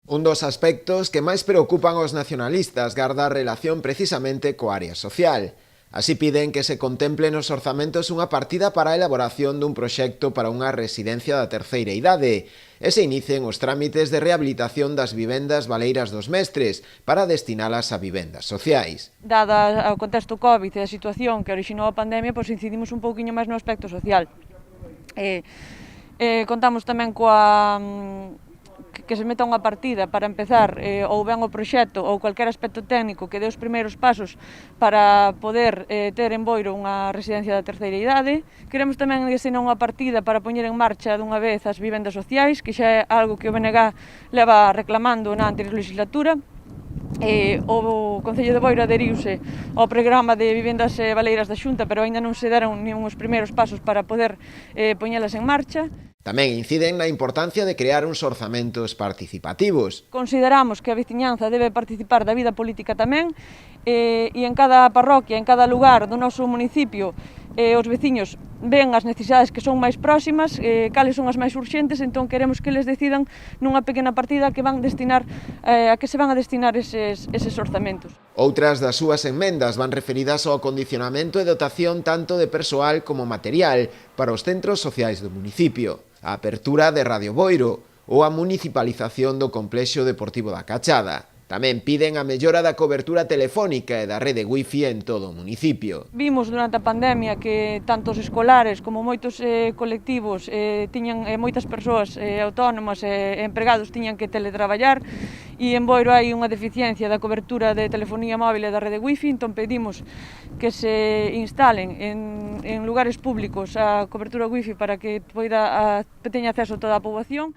Un dos aspectos que máis preocupan aos nacionalistas garda a relación precisamente coa área social. Así piden que se contemple nos orzamentos unha partida para a elaboración dun proxecto para unha residencia da terceira idade e se inicien os trámites de rehabilitación das vivendas baleiras dos mestres para destinalas a vivendas sociais. Dada o contexto COVID e a situación que orixinou a pandemia, pois incidimos un pouquiño máis no aspecto social. Contamos tamén coa que se meta unha partida para empezar ou ben o proxecto ou cualquier aspecto técnico que dé os primeiros pasos para poder ter en Boiro unha residencia da terceira idade. Queremos tamén destinar unha partida para poñer en marcha dunha vez as vivendas sociais, que xa é algo que o BNG leva reclamando na anterior legislatura. O Concello de Boiro aderiuse ao programa de vivendas baleiras da Xunta, pero aínda non se deron nin os primeiros pasos para poder poñelas en marcha. Tamén inciden na importancia de crear uns orzamentos participativos. Consideramos que a veciñanza debe participar da vida política tamén e en cada parroquia, en cada lugar do noso municipio, os veciños ven as necesidades que son máis próximas, cales son as máis urxentes, entón queremos que eles decidan nunha pequena partida que van destinar, a que se van a destinar eses orzamentos. Outras das súas enmendas van referidas ao acondicionamento e dotación tanto de persoal como material para os centros sociais do municipio, a apertura de Radio Boiro ou a municipalización do complexo deportivo da Cachada. Tamén piden a mellora da cobertura telefónica e da rede wifi en todo o municipio. Vimos durante a pandemia que tanto os escolares como moitos colectivos tiñan moitas persoas autónomas e empregados tiñan que teletraballar e en Boiro hai unha deficiencia da cobertura de telefonía móvil e da rede wifi, entón pedimos que se instalen en lugares públicos a cobertura wifi para que teña acceso a toda a poboación.